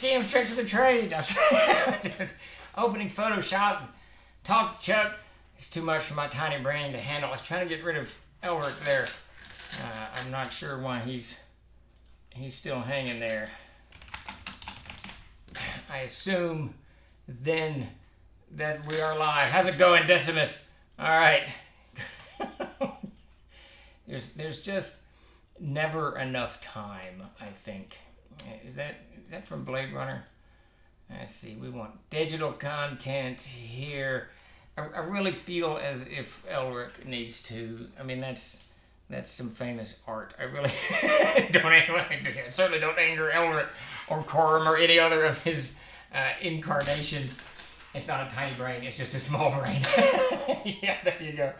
GM's tricks of the trade. Opening Photoshop and talk to Chuck. It's too much for my tiny brain to handle. I was trying to get rid of Elric there. I'm not sure why he's still hanging there. I assume then that we are live. How's it going, Decimus? All right. There's just never enough time, I think. Is that from Blade Runner? Let's see. We want digital content here. I really feel as if Elric needs to. I mean, that's some famous art. I really I certainly don't anger Elric or Corum or any other of his incarnations. It's not a tiny brain. It's just a small brain. Yeah, there you go.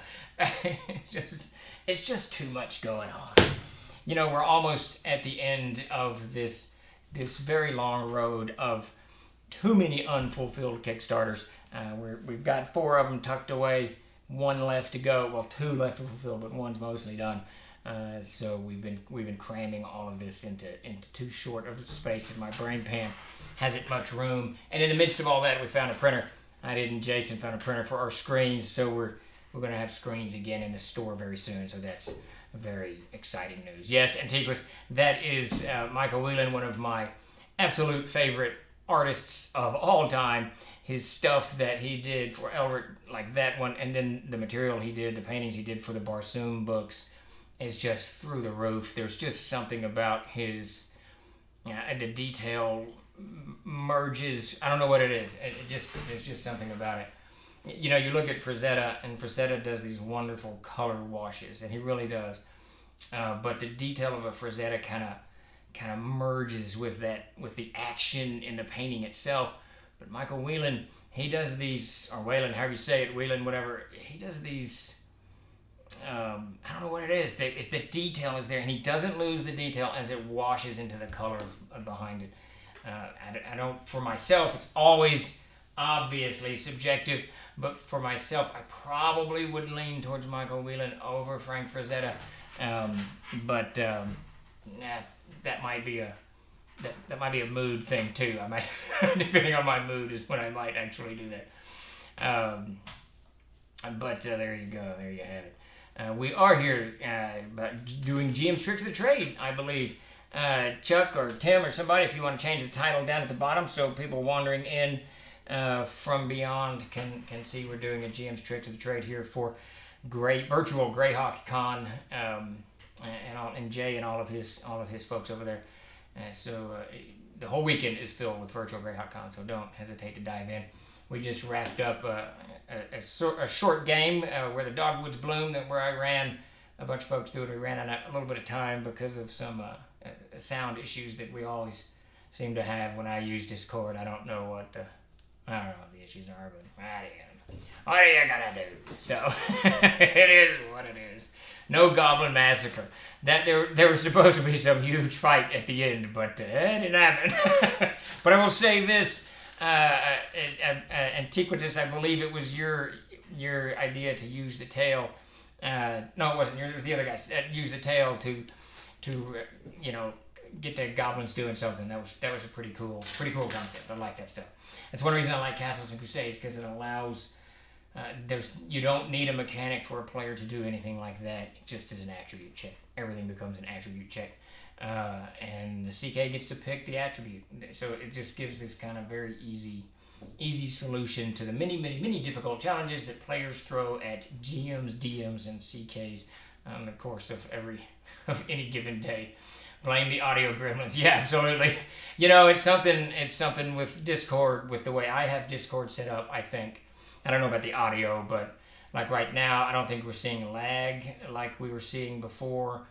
It's just too much going on. You know, we're almost at the end of this very long road of too many unfulfilled Kickstarters. We've got 4 of them tucked away, 1 left to go. Well, 2 left to fulfill, but 1's mostly done. So we've been cramming all of this into too short of space, and my brain pan hasn't much room. And in the midst of all that, we found a printer. Jason found a printer for our screens, so we're going to have screens again in the store very soon. So that's very exciting news. Yes, Antiquus, that is Michael Whelan, one of my absolute favorite artists of all time. His stuff that he did for Elric, like that one, and then the material he did, the paintings he did for the Barsoom books, is just through the roof. There's just something about his, the detail merges. I don't know what it is. There's just something about it. You know, you look at Frazetta, and Frazetta does these wonderful color washes, and he really does. But the detail of a Frazetta kind of merges with the action in the painting itself. But Michael Whelan, he does these, or Whelan, however you say it, Whelan, whatever. He does these. I don't know what it is. The detail is there, and he doesn't lose the detail as it washes into the color behind it. I don't. For myself, it's always obviously subjective. But for myself, I probably would lean towards Michael Whelan over Frank Frazetta. That might be a mood thing too. I might, depending on my mood, is when I might actually do that. But there you go. There you have it. We are here doing GM's Tricks of the Trade, I believe. Chuck or Tim or somebody, if you want to change the title down at the bottom, so people wandering in from beyond can see we're doing a GM's Tricks of the Trade here for virtual Greyhawk Con, and Jay and all of his folks over there. So the whole weekend is filled with virtual Greyhawk Con, so don't hesitate to dive in. We just wrapped up a short game where the dogwoods bloomed, where I ran a bunch of folks through it. We ran out a little bit of time because of some sound issues that we always seem to have when I use Discord. I don't know what the issues are, but what are you gonna do? So it is what it is. No Goblin Massacre. That there was supposed to be some huge fight at the end, but it didn't happen. But I will say this, Antiquitas, I believe it was your idea to use the tail. No, it wasn't yours. It was the other guys. Use the tail to get the goblins doing something. That was a pretty cool concept. I like that stuff. That's one reason I like Castles and Crusades, because it allows. You don't need a mechanic for a player to do anything like that. It just is an attribute check. Everything becomes an attribute check, and the CK gets to pick the attribute. So it just gives this kind of very easy solution to the many difficult challenges that players throw at GMs, DMs, and CKs in the course of any given day. Blame the audio gremlins. Yeah, absolutely. You know, it's something with Discord, with the way I have Discord set up, I think. I don't know about the audio, but like right now, I don't think we're seeing lag like we were seeing before.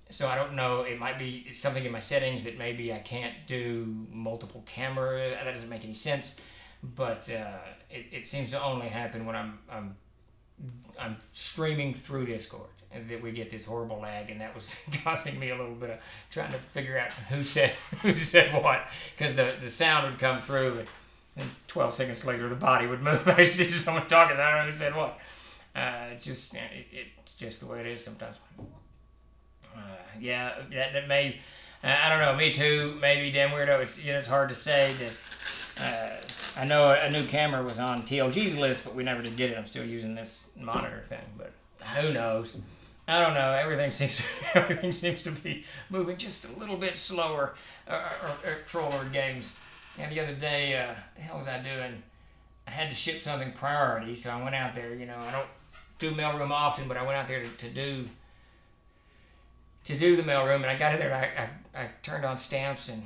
So I don't know. It might be something in my settings that maybe I can't do multiple camera. That doesn't make any sense. But it seems to only happen when I'm streaming through Discord, and that we get this horrible lag, and that was costing me a little bit of trying to figure out who said what, because the sound would come through, and 12 seconds later the body would move. I see someone talking, so I don't know who said what. It's just the way it is sometimes. That may. I don't know. Me too. Maybe damn weirdo. It's hard to say. I know a new camera was on TLG's list, but we never did get it. I'm still using this monitor thing, but who knows? I don't know. Everything seems to be moving just a little bit slower. Troller games. And the other day, the hell was I doing? I had to ship something priority, so I went out there. I don't do mailroom often, but I went out there to do the mailroom, and I got in there. And I turned on stamps, and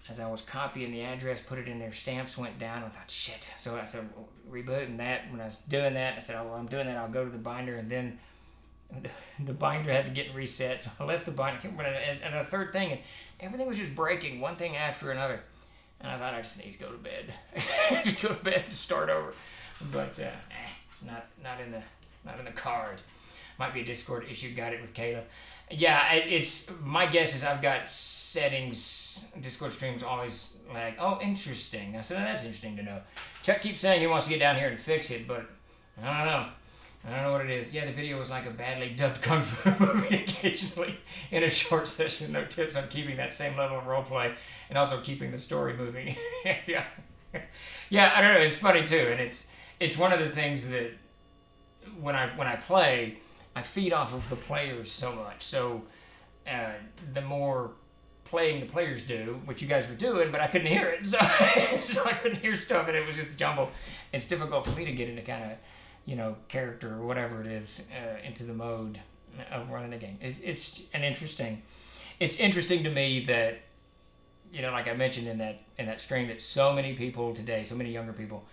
as I was copying the address, put it in there, stamps went down. I thought, shit. So I said, rebooting that. When I was doing that, I said, oh, well, I'm doing that. I'll go to the binder, and then the binder had to get reset. So I left the binder, and a third thing, and everything was just breaking, one thing after another. And I thought I just need to go to bed. Just go to bed and start over. But it's not in the cards. Might be a Discord issue. Got it with Kayla. Yeah, it's my guess is I've got settings. Discord streams always like, oh, interesting. I said, oh, that's interesting to know. Chuck keeps saying he wants to get down here and fix it, but I don't know. I don't know what it is. Yeah, the video was like a badly dubbed kung fu movie occasionally in a short session. No tips on keeping that same level of roleplay and also keeping the story moving. Yeah. Yeah, I don't know. It's funny too, and it's one of the things that when I play, I feed off of the players so much. So the more playing the players do, which you guys were doing, but I couldn't hear it, so I couldn't hear stuff, and it was just jumbled. It's difficult for me to get into kind of character or whatever it is into the mode of running the game. It's interesting to me that like I mentioned in that stream, that so many people today, so many younger people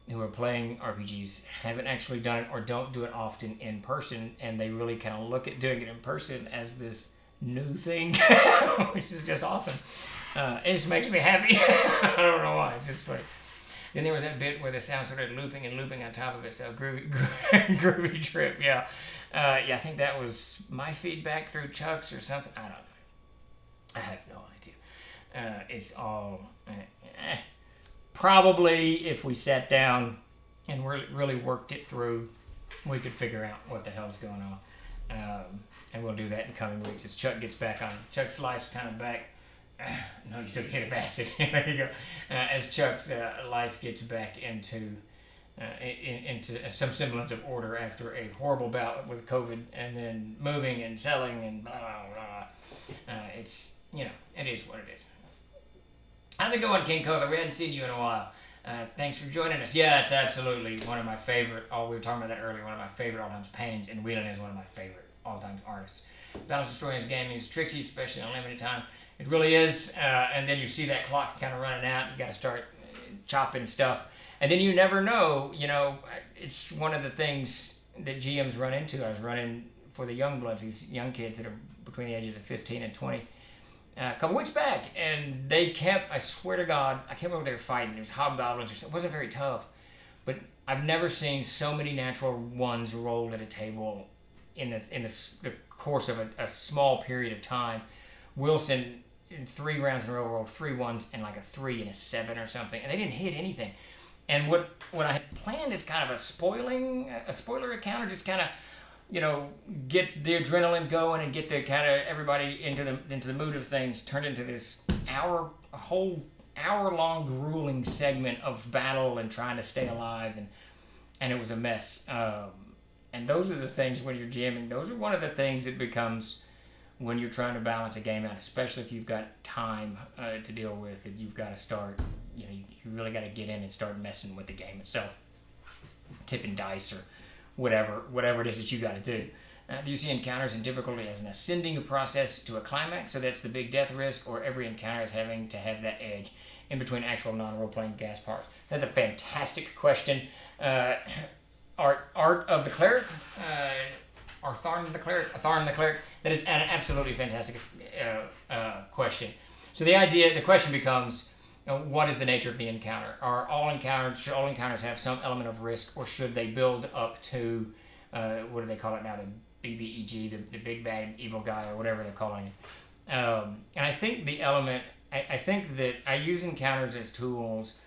who are playing RPGs haven't actually done it or don't do it often in person, and they really kind of look at doing it in person as this new thing, which is just awesome. It just makes me happy. I don't know why. It's just funny. Then there was that bit where the sound started looping on top of it. So groovy trip, yeah. I think that was my feedback through Chuck's or something. I don't know. I have no idea. It's all probably if we sat down and really worked it through, we could figure out what the hell's going on. And we'll do that in coming weeks as Chuck gets back on. Chuck's life's kind of back. No, you took a hit of acid. There you go. As Chuck's life gets back into some semblance of order after a horrible bout with COVID, and then moving and selling and blah blah blah. It's it is what it is. How's it going, King Cola? We hadn't seen you in a while. Thanks for joining us. Yeah, it's absolutely one of my favorite. Oh, we were talking about that earlier. One of my favorite all-time paintings, and Whelan is one of my favorite all-time artists. Balance of Stories Gaming is tricksy, especially on limited time. It really is, and then you see that clock kind of running out. You got to start chopping stuff, and then you never know. It's one of the things that GMs run into. I was running for the young bloods, these young kids that are between the ages of 15 and 20, a couple weeks back, and they kept. I swear to God, I can't remember what they were fighting. It was hobgoblins or something. It wasn't very tough, but I've never seen so many natural ones rolled at a table in the course of a small period of time. Wilson, in 3 rounds in a row, rolled 3 ones and like a 3 and a 7 or something, and they didn't hit anything. And what I had planned is kind of a spoiler encounter, just kind of get the adrenaline going and get the kind of everybody into the mood of things. Turned into this a whole hour-long grueling segment of battle and trying to stay alive, and it was a mess. And those are the things when you're jamming. Those are one of the things that becomes when you're trying to balance a game out, especially if you've got time to deal with, and you've got to start, you really got to get in and start messing with the game itself, tipping dice or whatever it is that you got to do. Do you see encounters and difficulty as an ascending process to a climax, so that's the big death risk, or every encounter is having to have that edge in between actual non-role-playing gas parts? That's a fantastic question. Art of the Cleric, Artharn the Cleric. That is an absolutely fantastic question. So the question becomes, what is the nature of the encounter? Should all encounters have some element of risk, or should they build up to, what do they call it now, the BBEG, the big bad evil guy, or whatever they're calling it? And I think I think that I use encounters as tools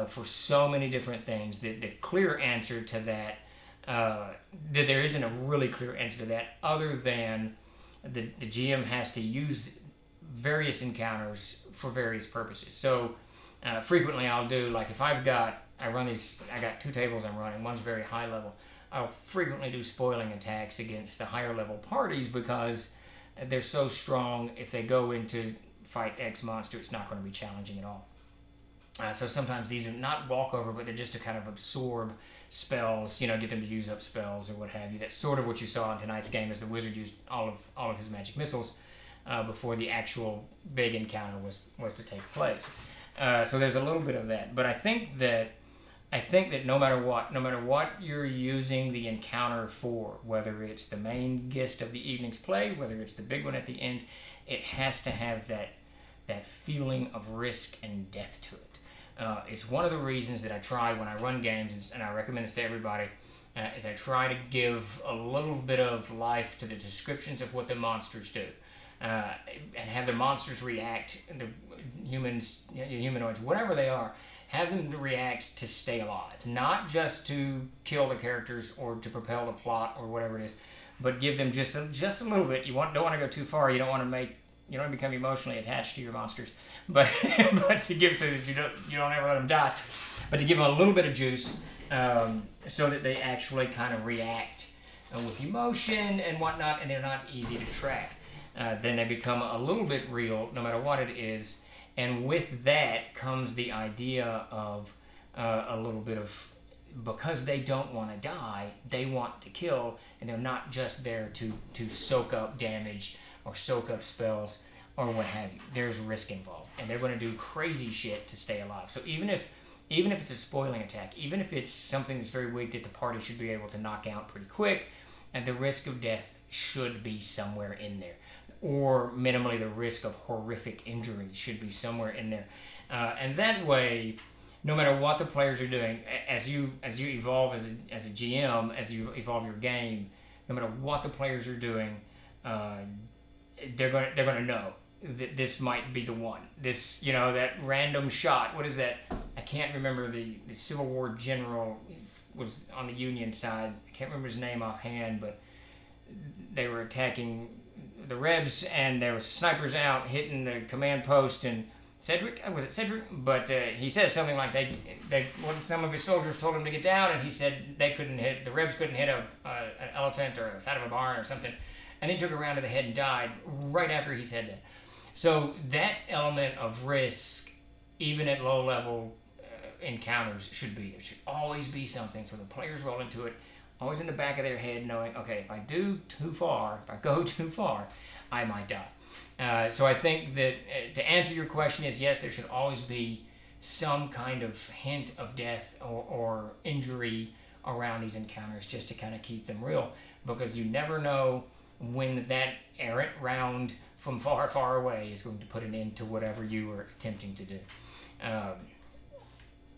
for so many different things. The clear answer to that, that there isn't a really clear answer to that, other than the GM has to use various encounters for various purposes. So frequently I'll do, like if I got 2 tables I'm running, one's very high level, I'll frequently do spoiling attacks against the higher level parties because they're so strong. If they go into fight X monster, it's not going to be challenging at all. So sometimes these are not walkover, but they're just to kind of absorb spells, get them to use up spells or what have you. That's sort of what you saw in tonight's game, as the wizard used all of his magic missiles before the actual big encounter was to take place. So there's a little bit of that, but I think that no matter what you're using the encounter for, whether it's the main gist of the evening's play, whether it's the big one at the end, it has to have that feeling of risk and death to it. It's one of the reasons that I try when I run games, and I recommend this to everybody, is I try to give a little bit of life to the descriptions of what the monsters do, and have the monsters react, the humanoids, whatever they are, have them to react to stay alive, not just to kill the characters or to propel the plot or whatever it is, but give them just a little bit. Don't want to go too far. You don't want to become emotionally attached to your monsters, but to give, so that you don't ever let them die, but to give them a little bit of juice, so that they actually kind of react with emotion and whatnot, and they're not easy to track. Then they become a little bit real, no matter what it is. And with that comes the idea of a little bit of, because they don't want to die, they want to kill, and they're not just there to soak up damage or soak up spells or what have you. There's risk involved, and they're going to do crazy shit to stay alive. So even if it's a spoiling attack, even if it's something that's very weak that the party should be able to knock out pretty quick, and the risk of death should be somewhere in there. Or minimally the risk of horrific injury should be somewhere in there. And that way, no matter what the players are doing, as you evolve as a GM, as you evolve your game, no matter what the players are doing, they're going to know that this might be the one. This, that random shot. What is that? I can't remember the Civil War general was on the Union side. I can't remember his name offhand, but they were attacking the Rebs, and there were snipers out hitting the command post, and was it Cedric? But he says something like some of his soldiers told him to get down, and he said the Rebs couldn't hit an elephant or the side of a barn or something, and he took a round to the head and died right after he said that. So that element of risk, even at low level encounters, should be there. Should always be something, so the players roll into it, always in the back of their head, knowing, okay, if I go too far, I might die. So I think that to answer your question is, yes, there should always be some kind of hint of death or injury around these encounters, just to kind of keep them real, because you never know when that errant round from far, far away is going to put an end to whatever you were attempting to do. I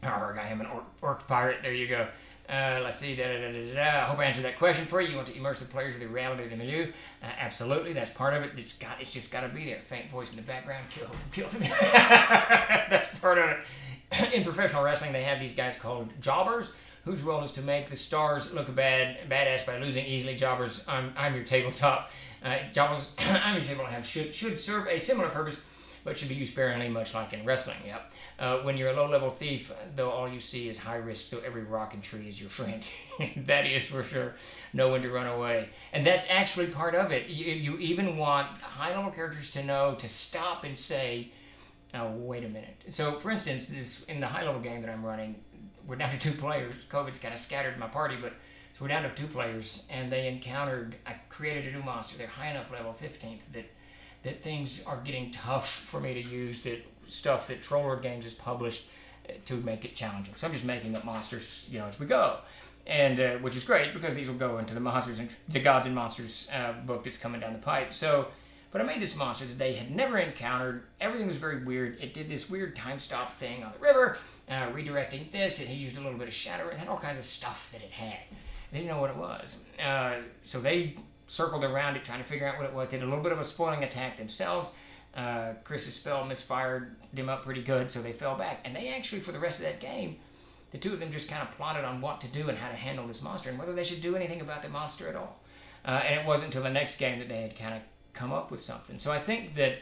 am an orc pirate. There you go. Let's see. I hope I answered that question for you. You want to immerse the players in the reality of the milieu? Absolutely, that's part of it. It's just got to be there. Faint voice in the background. Kill them. That's part of it. In professional wrestling, they have these guys called jobbers, whose role is to make the stars look badass by losing easily. Jobbers, I'm your tabletop. Jobbers, I'm your tabletop. Should serve a similar purpose, but should be used sparingly, much like in wrestling. Yep. When you're a low-level thief, though, all you see is high risk, so every rock and tree is your friend. That is for sure. Know when to run away. And that's actually part of it. You even want high-level characters to know to stop and say, oh, wait a minute. So, for instance, in the high-level game that I'm running, we're down to 2 players. COVID's kind of scattered my party, but so we're down to 2 players, and I created a new monster. They're high enough level 15th that things are getting tough for me to use, that stuff that Trollord Games has published to make it challenging. So I'm just making up monsters, as we go, and which is great because these will go into the Gods and Monsters book that's coming down the pipe. So, but I made this monster that they had never encountered. Everything was very weird. It did this weird time stop thing on the river, redirecting this. It used a little bit of shadow. It had all kinds of stuff that it had. They didn't know what it was. So they circled around it trying to figure out what it was. Did a little bit of a spoiling attack themselves. Chris's spell misfired them up pretty good, so they fell back. And they actually, for the rest of that game, the 2 of them just kind of plotted on what to do and how to handle this monster and whether they should do anything about the monster at all. And it wasn't until the next game that they had kind of come up with something. So I think that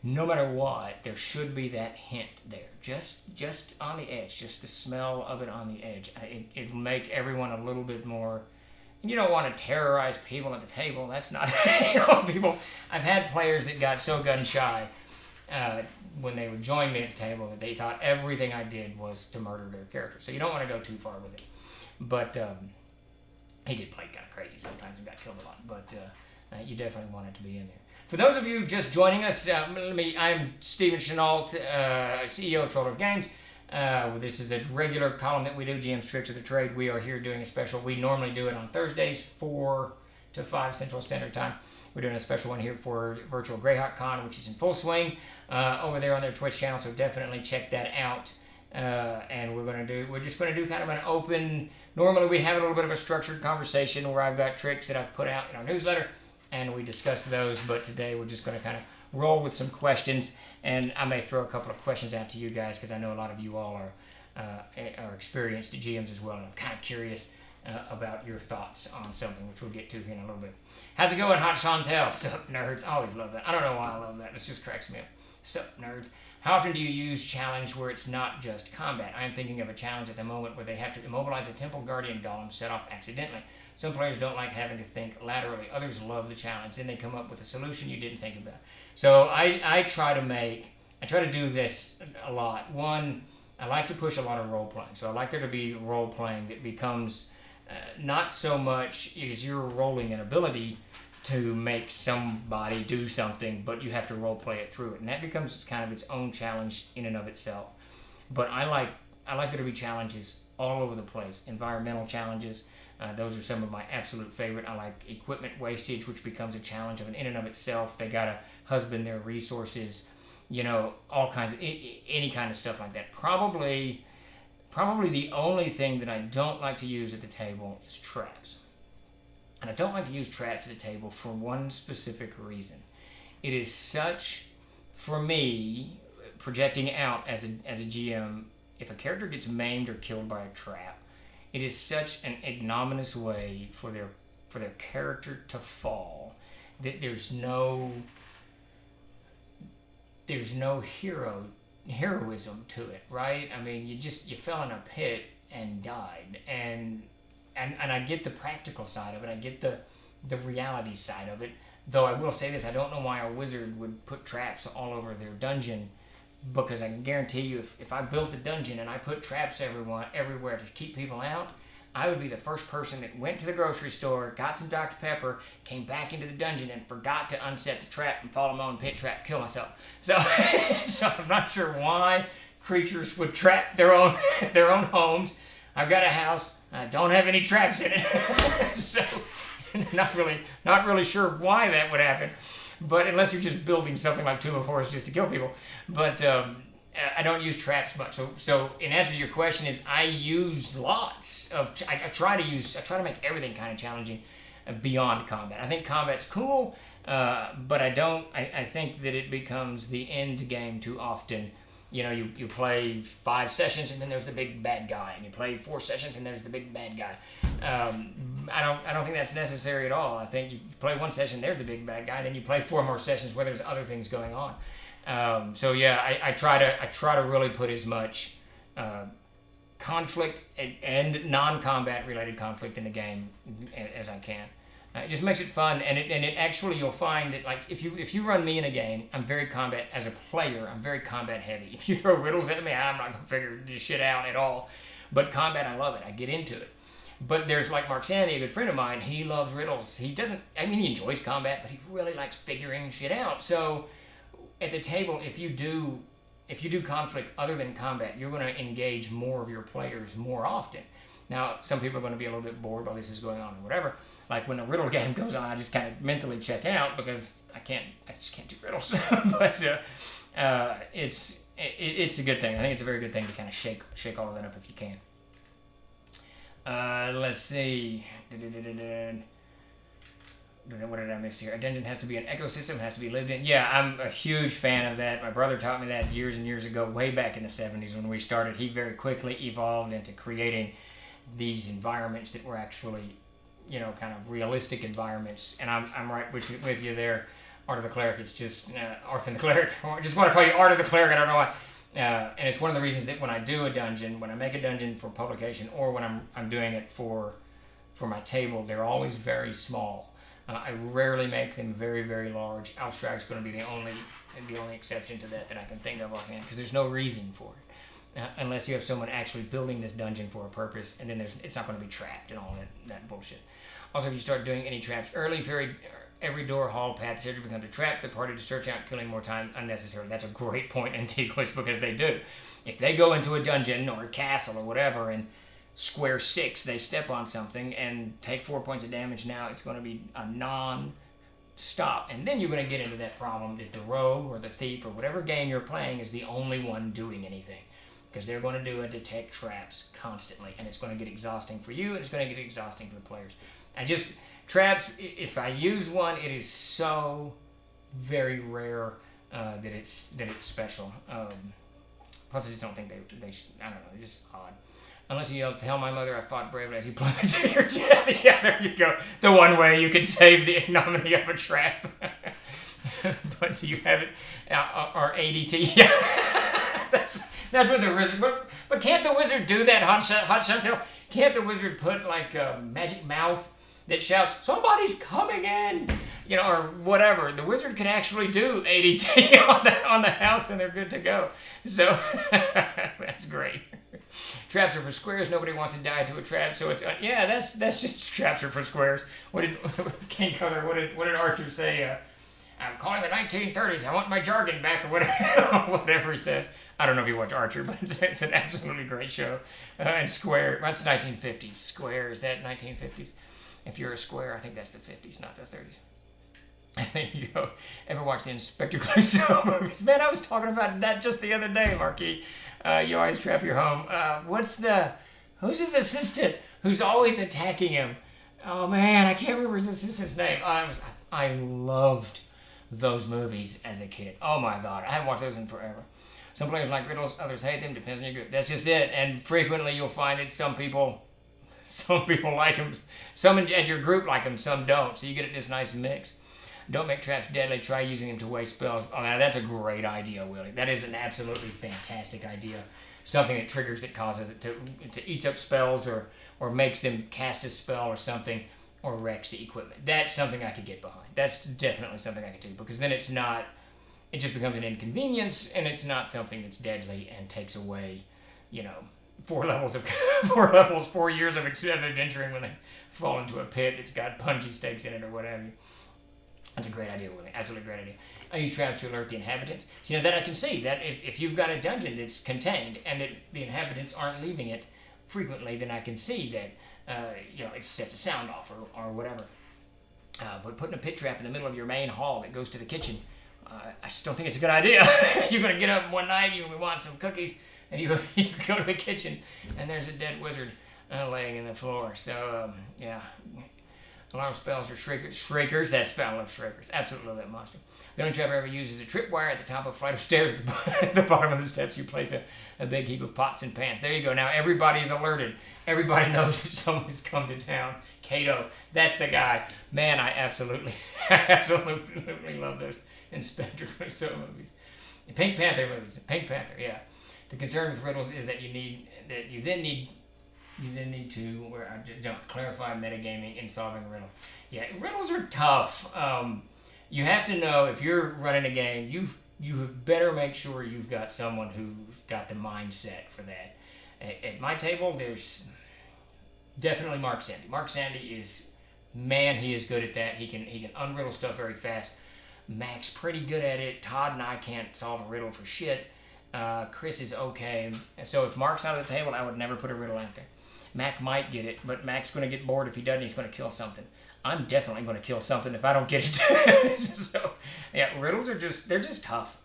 no matter what, there should be that hint there, just on the edge, just the smell of it on the edge. It'll make everyone a little bit more. You don't want to terrorize people at the table. That's not people. I've had players that got so gun shy when they would join me at the table that they thought everything I did was to murder their character. So you don't want to go too far with it. But he did play kind of crazy sometimes and got killed a lot. But you definitely want it to be in there. For those of you just joining us, I'm Stephen Chenault, CEO of Troller Games. This is a regular column that we do, GM's Tricks of the Trade. We are here doing a special. We normally do it on Thursdays, 4 to 5 Central Standard Time. We're doing a special one here for virtual Greyhawk Con, which is in full swing over there on their Twitch channel. So definitely check that out. And we're just gonna do kind of an open. Normally we have a little bit of a structured conversation where I've got tricks that I've put out in our newsletter, and we discuss those. But today we're just gonna kind of roll with some questions. And I may throw a couple of questions out to you guys because I know a lot of you all are experienced GMs as well. And I'm kind of curious about your thoughts on something, which we'll get to here in a little bit. How's it going, Hot Chantel? Sup, nerds? I always love that. I don't know why I love that. It just cracks me up. Sup, nerds? How often do you use challenge where it's not just combat? I am thinking of a challenge at the moment where they have to immobilize a Temple Guardian golem set off accidentally. Some players don't like having to think laterally. Others love the challenge. Then they come up with a solution you didn't think about. So I try to do this a lot. One, I like to push a lot of role playing. So I like there to be role playing that becomes not so much as you're rolling an ability to make somebody do something, but you have to role play it through it, and that becomes kind of its own challenge in and of itself. But I like there to be challenges all over the place. Environmental challenges. Those are some of my absolute favorite. I like equipment wastage, which becomes a challenge of an in and of itself. They gotta husband their resources, all kinds of any kind of stuff like that. Probably the only thing that I don't like to use at the table is traps. And I don't like to use traps at the table for one specific reason. It is such, for me, projecting out as a GM, if a character gets maimed or killed by a trap, it is such an ignominious way for their character to fall that there's no heroism to it, right? I mean, you fell in a pit and died, and I get the practical side of it. I get the reality side of it. Though I will say this, I don't know why a wizard would put traps all over their dungeon, because I can guarantee you if I built a dungeon and I put traps everywhere to keep people out, I would be the first person that went to the grocery store, got some Dr. Pepper, came back into the dungeon and forgot to unset the trap and fall in my own pit trap, kill myself. So I'm not sure why creatures would trap their own homes. I've got a house. I don't have any traps in it. So not really sure why that would happen. But unless you're just building something like Tomb of Horrors just to kill people. But I don't use traps much. So in answer to your question is I use lots of... I try to make everything kind of challenging beyond combat. I think combat's cool, but I think that it becomes the end game too often. You play 5 sessions and then there's the big bad guy, and you play 4 sessions and there's the big bad guy. I don't think that's necessary at all. I think you play 1 session, there's the big bad guy, then you play 4 more sessions where there's other things going on. So yeah, I try to really put as much conflict and non-combat related conflict in the game as I can. It just makes it fun, and it actually, you'll find that, like, if you run me in a game, I'm very combat as a player. I'm very combat heavy. If you throw riddles at me, I'm not gonna figure this shit out at all. But combat, I love it. I get into it. But there's like Mark Sandy, a good friend of mine. He loves riddles. He enjoys combat, but he really likes figuring shit out. So at the table, if you do conflict other than combat, you're going to engage more of your players more often. Now, some people are going to be a little bit bored while this is going on or whatever. Like when a riddle game goes on, I just kind of mentally check out because I just can't do riddles. But it's a good thing. I think it's a very good thing to kind of shake all of that up if you can. Let's see. What did I miss here? A dungeon has to be an ecosystem, has to be lived in. Yeah, I'm a huge fan of that. My brother taught me that years and years ago, way back in the 70s when we started. He very quickly evolved into creating these environments that were actually, kind of realistic environments. And I'm right with you there. Art of the Cleric. It's just Arthur the Cleric. I just want to call you Art of the Cleric. I don't know why. And it's one of the reasons that when I do a dungeon, when I make a dungeon for publication, or when I'm doing it for my table, they're always very small. I rarely make them very, very large. Abstract's going to be the only exception to that I can think of offhand, because there's no reason for it. Unless you have someone actually building this dungeon for a purpose, and then it's not going to be trapped and all that bullshit. Also, if you start doing any traps early, every door, hall, path, etc. becomes a trap for the party to search out, killing more time unnecessarily. That's a great point in Antiquus, because they do. If they go into a dungeon or a castle or whatever, and square 6, they step on something and take 4 points of damage, now it's going to be a non-stop. And then you're going to get into that problem that the rogue or the thief or whatever game you're playing is the only one doing anything. Because they're going to do and detect traps constantly. And it's going to get exhausting for you, and it's going to get exhausting for the players. Traps, if I use one, it is so very rare that it's special. Plus, I just don't think they should, I don't know, they're just odd. Unless you tell my mother I fought bravely as you plummeted to your death. Yeah, there you go. The one way you can save the ignominy of a trap. But do you have it? Or ADT? Yeah. That's what the wizard. But can't the wizard do that, Hot Chantel? Can't the wizard put like a magic mouth that shouts, "Somebody's coming in," or whatever? The wizard can actually do ADT on the house, and they're good to go. So that's great. Traps are for squares. Nobody wants to die to a trap, so it's that's just traps are for squares. What did King Color? What did Archer say? I'm calling the 1930s. I want my jargon back, or whatever he says. I don't know if you watch Archer, but it's an absolutely great show. And Square, that's 1950s. Square, is that 1950s? If you're a square, I think that's the 50s, not the 30s. There you go. Ever watch the Inspector Clouseau movies? Man, I was talking about that just the other day, Marquis. You always trap your home. Who's his assistant who's always attacking him? Oh, man, I can't remember his assistant's name. I loved those movies as a kid. Oh, my God. I haven't watched those in forever. Some players like riddles, others hate them. Depends on your group. That's just it. And frequently you'll find that some people like them. Some in your group like them, some don't. So you get this nice mix. Don't make traps deadly. Try using them to waste spells. Oh, now that's a great idea, Willie. That is an absolutely fantastic idea. Something that triggers, that causes it to eats up spells or makes them cast a spell or something, or wrecks the equipment. That's something I could get behind. That's definitely something I could do, because then it's not. It just becomes an inconvenience, and it's not something that's deadly and takes away, 4 years of adventuring when they fall into a pit that's got bungee stakes in it or whatever. That's a great idea, Willie. Absolutely great idea. I use traps to alert the inhabitants. So, that I can see that if you've got a dungeon that's contained and that the inhabitants aren't leaving it frequently, then I can see that, it sets a sound off or whatever. But putting a pit trap in the middle of your main hall that goes to the kitchen, I just don't think it's a good idea. You're going to get up one night, you want some cookies, and you go to the kitchen, and there's a dead wizard laying in the floor. So, alarm spells are shriekers. That spell, I love shriekers. Absolutely love that monster. The only trap I ever use is a tripwire at the top of a flight of stairs. At the bottom of the steps, you place a big heap of pots and pans. There you go. Now everybody's alerted. Everybody knows that someone's come to town. Cato, that's the guy. Man, I absolutely love those Inspector Clouseau movies. The Pink Panther movies. Pink Panther, yeah. The concern with riddles is that you then need to clarify metagaming in solving a riddle. Yeah, riddles are tough. You have to know, if you're running a game, you better make sure you've got someone who's got the mindset for that. At my table, there's definitely Mark Sandy. Mark Sandy he is good at that. He can unriddle stuff very fast. Mac's pretty good at it. Todd and I can't solve a riddle for shit. Chris is okay. So if Mark's not at the table, I would never put a riddle out there. Mac might get it, but Mac's going to get bored. If he doesn't, he's going to kill something. I'm definitely going to kill something if I don't get it. So, yeah, riddles are just tough.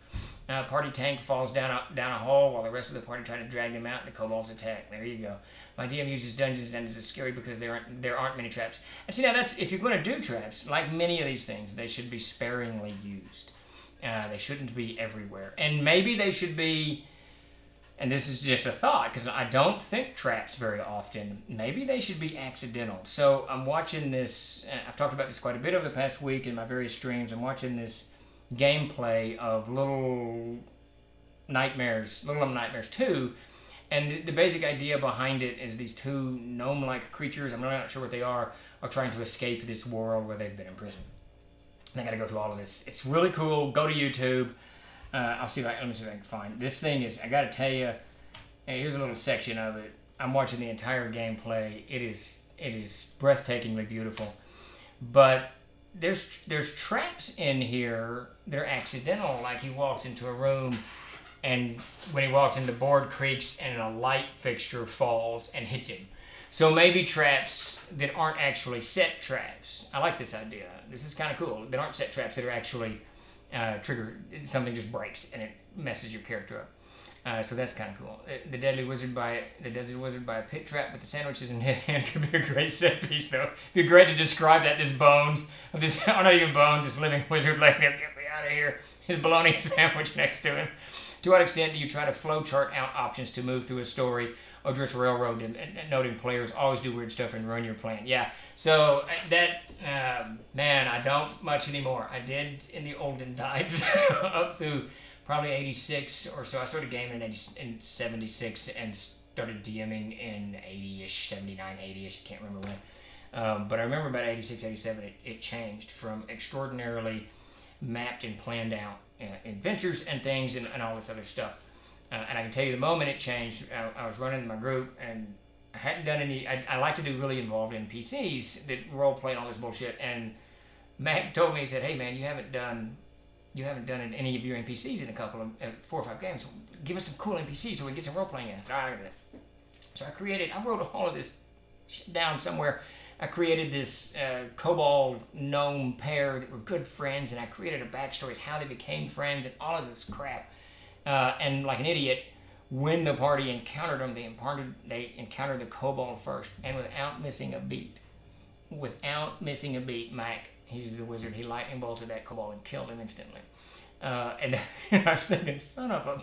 Party tank falls down a hole while the rest of the party try to drag him out, and the kobolds attack. There you go. My DM uses Dungeons and it's scary because there aren't many traps. And see, now that's, if you're going to do traps, like many of these things, they should be sparingly used. They shouldn't be everywhere. And maybe they should be, and this is just a thought, because I don't think traps very often, maybe they should be accidental. So I'm watching this, I've talked about this quite a bit over the past week in my various streams. I'm watching this gameplay of Little Nightmares, Little Nightmares 2. And the basic idea behind it is these two gnome-like creatures, I'm really not sure what they are trying to escape this world where they've been imprisoned. And I got to go through all of this. It's really cool. Go to YouTube. Let me see if I can find this thing. I got to tell you, hey, here's a little section of it. I'm watching the entire gameplay. It is breathtakingly beautiful. But there's traps in here that are accidental. Like he walks into a room, and when he walks in, the board creaks and a light fixture falls and hits him. So maybe traps that aren't actually set traps. I like this idea. This is kind of cool. That aren't set traps that are actually trigger. Something just breaks and it messes your character up. So that's kind of cool. The Deadly Wizard by a pit trap with the sandwiches in hand could be a great set piece, though. It'd be great to describe that. This bones of this, oh, not even bones. This living wizard laying there, get me out of here. His bologna sandwich next to him. To what extent do you try to flowchart out options to move through a story, or just railroad them, noting players always do weird stuff and ruin your plan? Yeah, so man, I don't much anymore. I did in the olden times, up through probably 86 or so. I started gaming in 76 and started DMing in 80-ish, 79, 80-ish, I can't remember when. But I remember about 86, 87, it changed from extraordinarily mapped and planned out adventures and things and all this other stuff. And I can tell you the moment it changed, I was running my group and I hadn't done any, I like to do really involved NPCs that role play and all this bullshit. And Mac told me, he said, hey man, you haven't done any of your NPCs in a couple of 4 or 5 games. Give us some cool NPCs so we can get some role playing in. I said, all right, so I wrote all of this shit down somewhere. I created this kobold gnome pair that were good friends, and I created a backstory of how they became friends and all of this crap. And like an idiot, when the party encountered them, they encountered the kobold first, and without missing a beat, Mike, he's the wizard, he lightning bolted that kobold and killed him instantly. And I was thinking, son of a...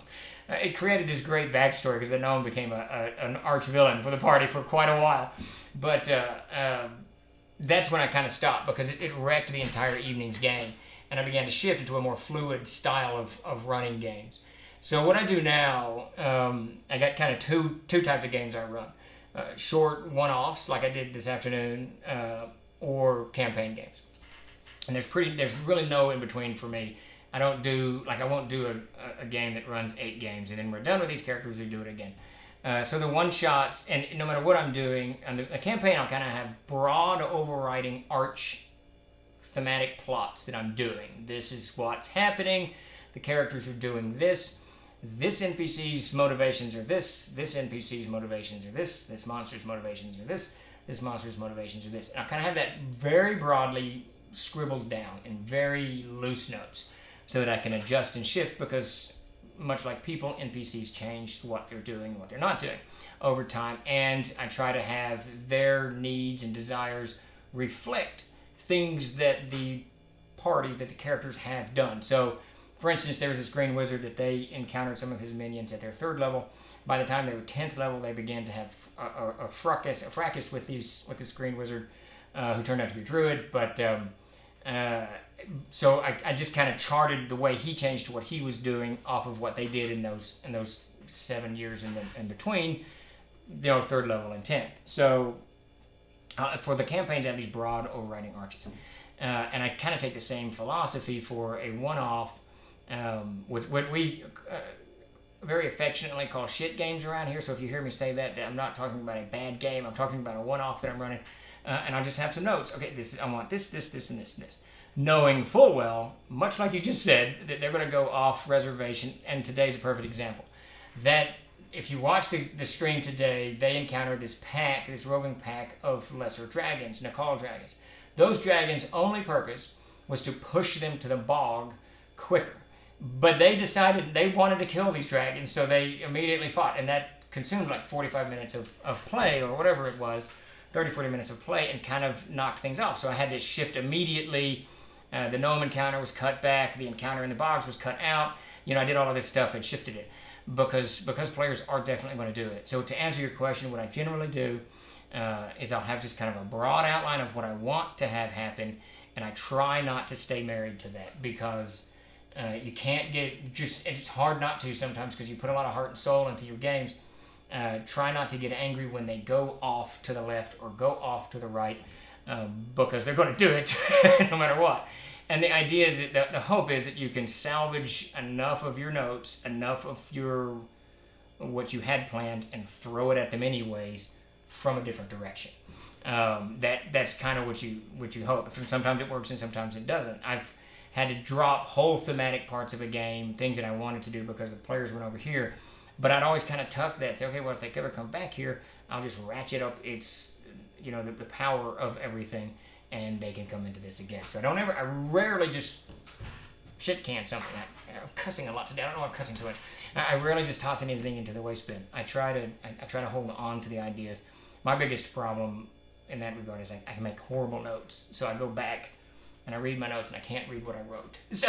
it created this great backstory because the gnome became an arch villain for the party for quite a while. But that's when I kind of stopped because it wrecked the entire evening's game. And I began to shift into a more fluid style of running games. So what I do now, I got kind of two types of games I run. Short one-offs like I did this afternoon, or campaign games. And there's really no in between for me. I won't do a game that runs 8 games and then we're done with these characters, we do it again. So the one-shots, and no matter what I'm doing, on the campaign I'll kind of have broad overriding arch thematic plots that I'm doing. This is what's happening, the characters are doing this NPC's motivations are this NPC's motivations are this monster's motivations are this monster's motivations are this. And I kind of have that very broadly scribbled down in very loose notes so that I can adjust and shift because much like people, NPCs change what they're doing and what they're not doing over time. And I try to have their needs and desires reflect things that the characters have done. So, for instance, there was this green wizard that they encountered some of his minions at their 3rd level. By the time they were 10th level, they began to have a fracas with this green wizard who turned out to be a druid. But so I just kind of charted the way he changed to what he was doing off of what they did in those 7 years in between, 3rd level and 10th. So for the campaigns, I have these broad overriding arches. And I kind of take the same philosophy for a one-off, what we very affectionately call shit games around here. So if you hear me say that, I'm not talking about a bad game. I'm talking about a one-off that I'm running. And I'll just have some notes. Okay, I want this, and this. Knowing full well, much like you just said, that they're going to go off reservation. And today's a perfect example. That if you watch the stream today, they encounter this roving pack of lesser dragons, Nakal dragons. Those dragons' only purpose was to push them to the bog quicker. But they decided they wanted to kill these dragons, so they immediately fought. And that consumed like 45 minutes of play, or whatever it was, 30, 40 minutes of play, and kind of knocked things off. So I had to shift immediately. The gnome encounter was cut back. The encounter in the bogs was cut out. I did all of this stuff and shifted it. Because players are definitely going to do it. So to answer your question, what I generally do is I'll have just kind of a broad outline of what I want to have happen, and I try not to stay married to that because You can't get just. It's hard not to sometimes because you put a lot of heart and soul into your games. Try not to get angry when they go off to the left or go off to the right, because they're going to do it no matter what. And the idea is that the hope is that you can salvage enough of your notes, enough of your what you had planned, and throw it at them anyways from a different direction. That's kind of what you hope. Sometimes it works and sometimes it doesn't. I've had to drop whole thematic parts of a game, things that I wanted to do because the players went over here. But I'd always kind of tuck that, say, okay, well, if they ever come back here, I'll just ratchet up the power of everything, and they can come into this again. So I rarely just shit can something. I'm cussing a lot today. I don't know why I'm cussing so much. I rarely just toss anything into the waste bin. I try to hold on to the ideas. My biggest problem in that regard is I can make horrible notes. So I go back and I read my notes and I can't read what I wrote. So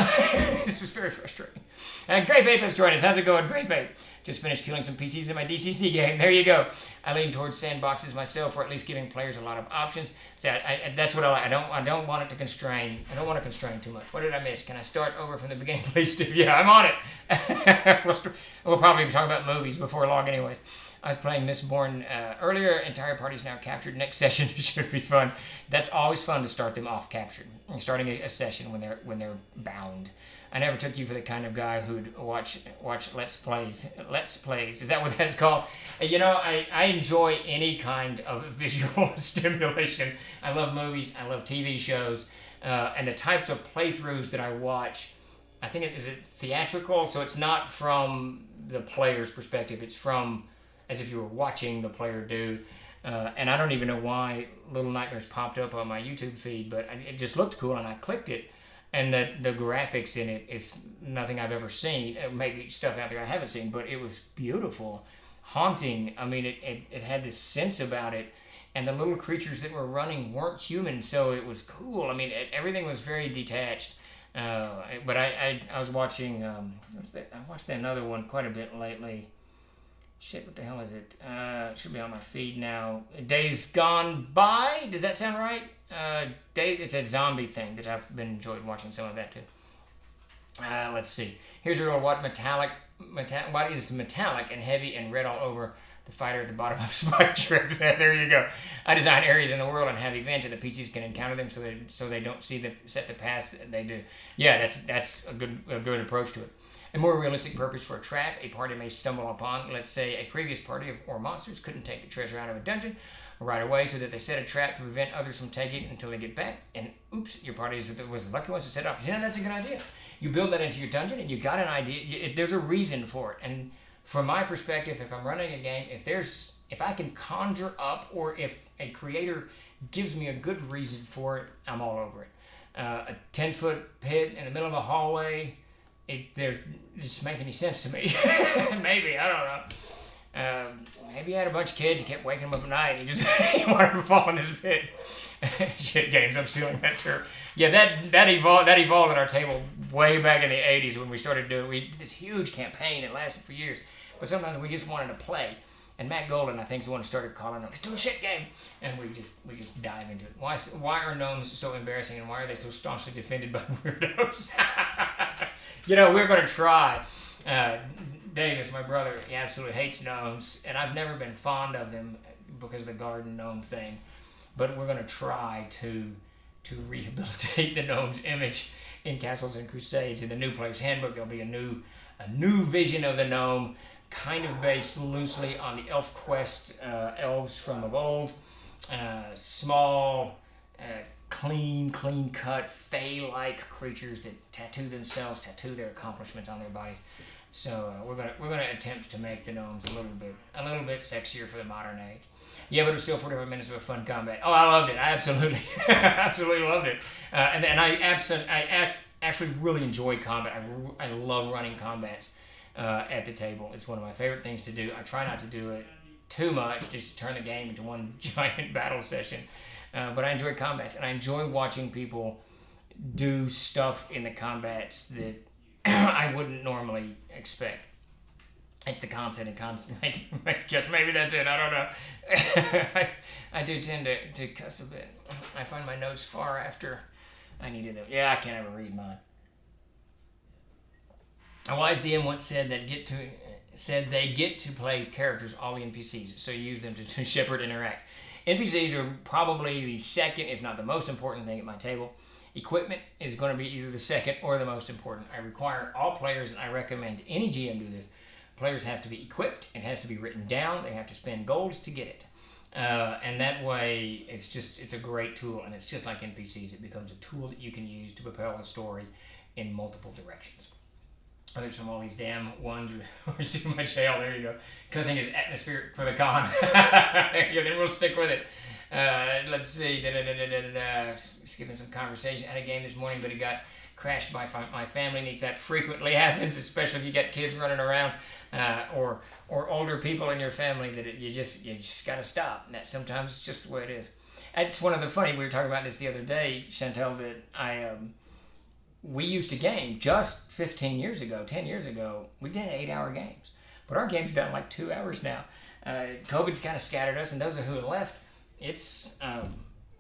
this was very frustrating. Greyhawk has joined us. How's it going, Greyhawk? Just finished killing some PCs in my DCC game. There you go. I lean towards sandboxes myself, or at least giving players a lot of options. So that's what I like. I don't want it to constrain. I don't want to constrain too much. What did I miss? Can I start over from the beginning, please, Steve? Yeah, I'm on it. We'll probably be talking about movies before long, anyways. I was playing Mistborn earlier. Entire party's now captured. Next session should be fun. That's always fun to start them off captured. Starting a session when they're bound. I never took you for the kind of guy who'd watch Let's Plays. Let's Plays. Is that what that's called? I enjoy any kind of visual stimulation. I love movies. I love TV shows. And the types of playthroughs that I watch, I think is it theatrical? So it's not from the player's perspective. It's from as if you were watching the player do. And I don't even know why Little Nightmares popped up on my YouTube feed, but it just looked cool and I clicked it. And the graphics in it is nothing I've ever seen. Maybe stuff out there I haven't seen, but it was beautiful, haunting. I mean, it had this sense about it. And the little creatures that were running weren't human, so it was cool. I mean, everything was very detached. But I was watching, I watched another one quite a bit lately. Shit, what the hell is it? It should be on my feed now. Days Gone By? Does that sound right? It's a zombie thing that I've been enjoyed watching some of that too. Let's see. Here's a real what is metallic and heavy and red all over the fighter at the bottom of a spike trip. There you go. I design areas in the world and have events and the PCs can encounter them so they don't set the paths they do. Yeah, that's a good approach to it. A more realistic purpose for a trap a party may stumble upon. Let's say a previous party or monsters couldn't take the treasure out of a dungeon right away, so that they set a trap to prevent others from taking it until they get back. And oops, your party was the lucky ones to set it off. That's a good idea. You build that into your dungeon, and you got an idea. There's a reason for it. And from my perspective, if I'm running a game, if I can conjure up, or if a creator gives me a good reason for it, I'm all over it. A 10-foot pit in the middle of a hallway. It doesn't make any sense to me. Maybe, I don't know. Maybe he had a bunch of kids, he kept waking them up at night, and he wanted to fall in this pit. Shit games, I'm stealing that term. Yeah, that evolved at our table way back in the 80s when we started doing this huge campaign that lasted for years. But sometimes we just wanted to play. And Matt Golden, I think, is the one who started calling, let's do a shit game. And we just dive into it. Why are gnomes so embarrassing, and why are they so staunchly defended by weirdos? We're going to try. Davis, my brother, he absolutely hates gnomes, and I've never been fond of them because of the garden gnome thing. But we're going to try to rehabilitate the gnome's image in Castles and Crusades. In the new player's handbook, there'll be a new vision of the gnome, kind of based loosely on the elf quest elves from of old. Small, clean cut, fae-like creatures that tattoo their accomplishments on their bodies. So we're gonna attempt to make the gnomes a little bit sexier for the modern age. Yeah, but it was still 45 minutes of a fun combat. Oh, I loved it. I absolutely absolutely loved it. And I actually really enjoy combat. I love running combats at the table. It's one of my favorite things to do. I try not to do it too much, just to turn the game into one giant battle session. But I enjoy combats, and I enjoy watching people do stuff in the combats that I wouldn't normally expect. It's the constant and constant. I guess maybe that's it. I don't know. I do tend to cuss a bit. I find my notes far after I needed them. Yeah, I can't ever read mine. A wise DM once said they get to play characters, all the NPCs, so you use them to shepherd and interact. NPCs are probably the second, if not the most important thing at my table. Equipment is going to be either the second or the most important. I require all players, and I recommend any GM do this. Players have to be equipped. It has to be written down. They have to spend golds to get it. And that way, it's a great tool, and it's just like NPCs. It becomes a tool that you can use to propel the story in multiple directions. There's some all these damn ones which too much hail. There you go. Cussing is atmospheric for the con. Yeah, then we'll stick with it. Let's see. Skipping some conversation. I had a game this morning, but it got crashed by my family needs. That frequently happens, especially if you got kids running around or older people in your family. You just gotta stop. That sometimes it's just the way it is. That's one of the funny. We were talking about this the other day, Chantel. That we used to game just 10 years ago. We did 8-hour games, but our game's done like 2 hours now. COVID's kind of scattered us, and those who have left, it's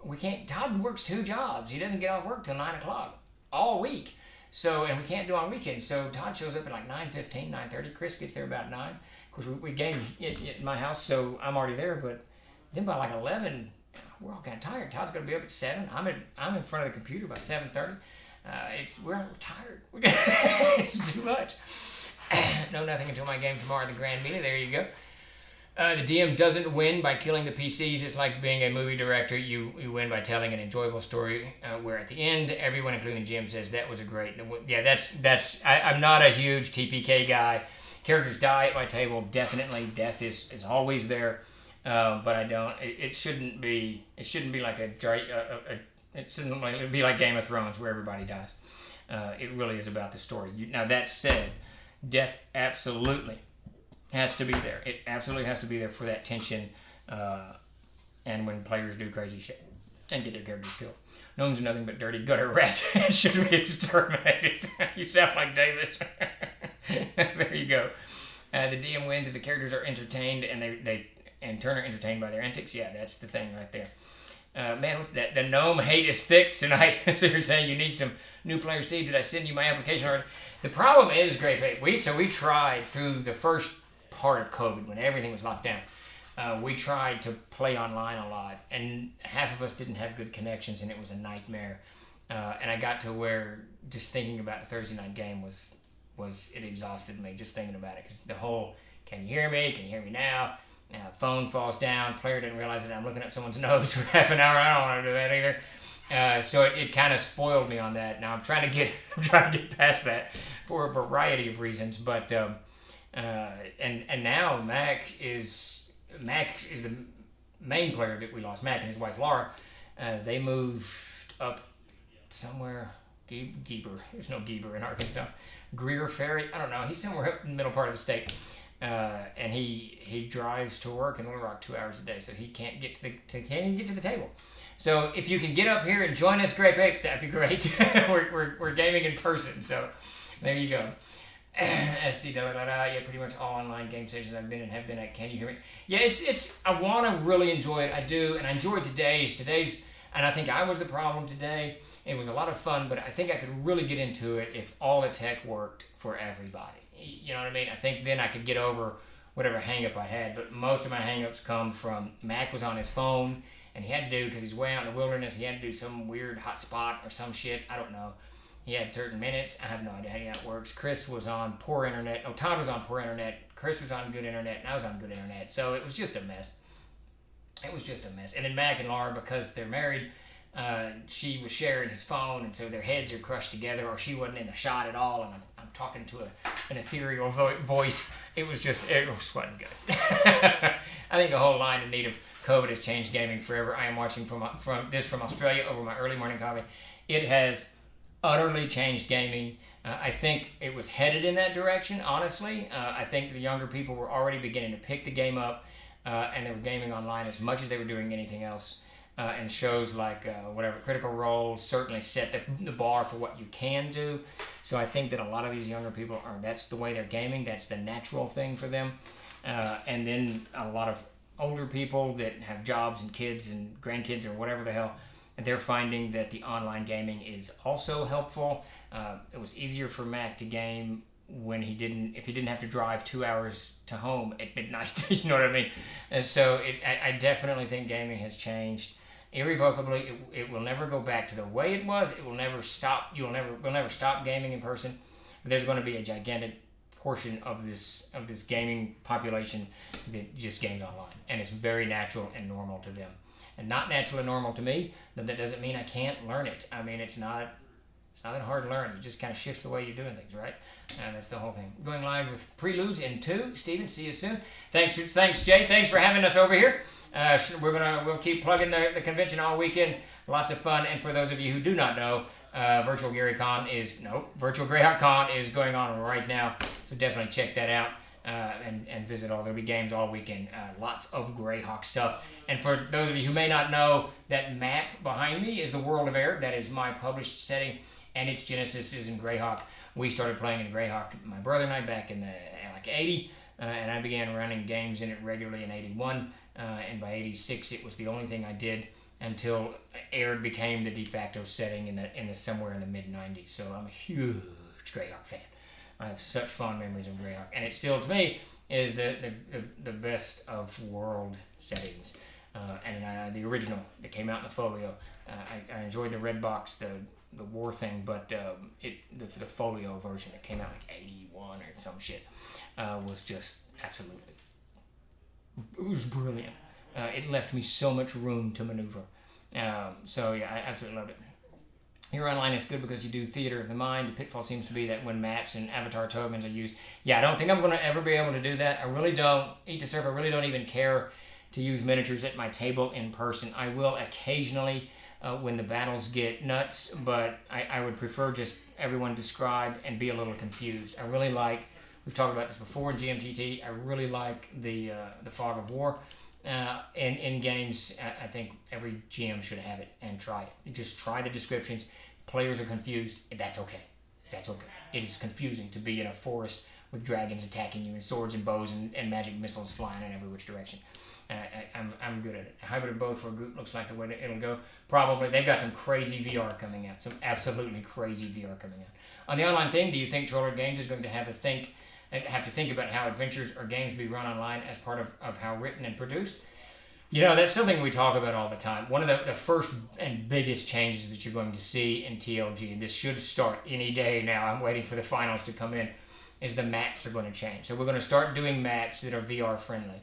we can't. Todd works 2 jobs. He doesn't get off work till 9 o'clock all week. So, and we can't do on weekends. So Todd shows up at like 9:15, 9:30. Chris gets there about 9. Of course, we game at my house, so I'm already there. But then by like 11, we're all kind of tired. Todd's gonna be up at 7. I'm in front of the computer by 7:30. We're tired. It's too much. Know nothing until my game tomorrow at the Grand Meta. There you go. The DM doesn't win by killing the PCs. It's like being a movie director. You win by telling an enjoyable story. Where at the end, everyone, including the GM, says that was a great. Yeah, that's. I'm not a huge TPK guy. Characters die at my table. Definitely, death is always there. But I don't. It shouldn't be. It shouldn't be like it shouldn't be like Game of Thrones where everybody dies. It really is about the story. Now that said, death absolutely has to be there. It absolutely has to be there for that tension, and when players do crazy shit and get their characters killed. Gnomes are nothing but dirty gutter rats and should be exterminated. You sound like Davis. There you go. The DM wins if the characters are entertained and they in turn are entertained by their antics. Yeah, that's the thing right there. Man, what's that? The gnome hate is thick tonight. So you're saying you need some new players, Steve. Did I send you my application already? The problem is, Greyhawk, we tried through the first part of COVID when everything was locked down. We tried to play online a lot, and half of us didn't have good connections, and it was a nightmare. And I got to where just thinking about the Thursday night game was it exhausted me just thinking about it, because the whole can you hear me? Can you hear me now? Phone falls down. Player didn't realize that I'm looking up someone's nose for half an hour. I don't want to do that either. So it kind of spoiled me on that. Now I'm trying to get past that for a variety of reasons. But and now Mac is the main player that we lost. Mac and his wife Laura, they moved up somewhere. Geber. There's no Geber in Arkansas. Greer Ferry. I don't know. He's somewhere up in the middle part of the state. And he drives to work in Little Rock 2 hours a day, so he can't get can't even get to the table. So if you can get up here and join us, Greyhawk, that'd be great. we're gaming in person, so there you go. SC yeah, pretty much all online game stations I've been and have been at. Can you hear me? Yeah, it's I want to really enjoy it. I do, and I enjoyed today's, and I think I was the problem today. It was a lot of fun, but I think I could really get into it if all the tech worked for everybody. You know what I mean? I think then I could get over whatever hang-up I had, but most of my hang-ups come from Mac was on his phone, and he had to do, because he's way out in the wilderness, he had to do some weird hotspot or some shit. I don't know. He had certain minutes. I have no idea how that works. Chris was on poor internet. Oh, Todd was on poor internet. Chris was on good internet, and I was on good internet. So it was just a mess. It was just a mess. And then Mac and Laura, because they're married, she was sharing his phone, and so their heads are crushed together, or she wasn't in the shot at all, and I'm talking to an ethereal voice. It wasn't good. I think the whole line in need of COVID has changed gaming forever. I am watching from Australia over my early morning coffee. It has utterly changed gaming. I think it was headed in that direction, honestly. I think the younger people were already beginning to pick the game up, and they were gaming online as much as they were doing anything else. And shows like Critical Role certainly set the bar for what you can do. So I think that a lot of these younger people that's the way they're gaming. That's the natural thing for them. And then a lot of older people that have jobs and kids and grandkids or whatever the hell, they're finding that the online gaming is also helpful. It was easier for Mac to game when if he didn't have to drive 2 hours to home at midnight. You know what I mean? And so I definitely think gaming has changed irrevocably. It will never go back to the way it was. It will never stop. We'll never stop gaming in person. But there's going to be a gigantic portion of this gaming population that just games online, and it's very natural and normal to them, and not natural and normal to me. But that doesn't mean I can't learn it. I mean, it's not that hard to learn. You just kind of shift the way you're doing things, right? And that's the whole thing. Going live with Preludes in 2. Steven, see you soon. Thanks, Jay. Thanks for having us over here. We'll keep plugging the convention all weekend. Lots of fun. And for those of you who do not know, Virtual Greyhawk Con is going on right now. So definitely check that out and visit there'll be games all weekend. Lots of Greyhawk stuff. And for those of you who may not know, that map behind me is the World of Air. That is my published setting, and its genesis is in Greyhawk. We started playing in Greyhawk, my brother and I, back in like 80, and I began running games in it regularly in 81, and by 86 it was the only thing I did until Air became the de facto setting in the somewhere in the mid-90s. So I'm a huge Greyhawk fan. I have such fond memories of Greyhawk, and it still, to me, is the best of world settings. And the original that came out in the folio, I enjoyed the red box, the war thing, but the folio version that came out like 81 or some shit was just absolutely, it was brilliant. It left me so much room to maneuver. So yeah, I absolutely loved it. Your online is good because you do theater of the mind. The pitfall seems to be that when maps and avatar tokens are used, yeah, I don't think I'm going to ever be able to do that. I really don't. Eat to Surf, I really don't even care to use miniatures at my table in person. I will occasionally when the battles get nuts, but I would prefer just everyone describe and be a little confused. I really like, we've talked about this before in GMTT, I really like the Fog of War. In games, I think every GM should have it and try it. Just try the descriptions. Players are confused. That's okay. That's okay. It is confusing to be in a forest with dragons attacking you and swords and bows and magic missiles flying in every which direction. I'm good at it. A hybrid of both for a group looks like the way that it'll go. Probably. They've got some crazy VR coming out. Some absolutely crazy VR coming out. On the online thing, do you think Troller Games is going to have to think about how adventures or games be run online as part of how written and produced? You know, that's something we talk about all the time. One of the first and biggest changes that you're going to see in TLG, and this should start any day now, I'm waiting for the finals to come in, is the maps are going to change. So we're going to start doing maps that are VR friendly.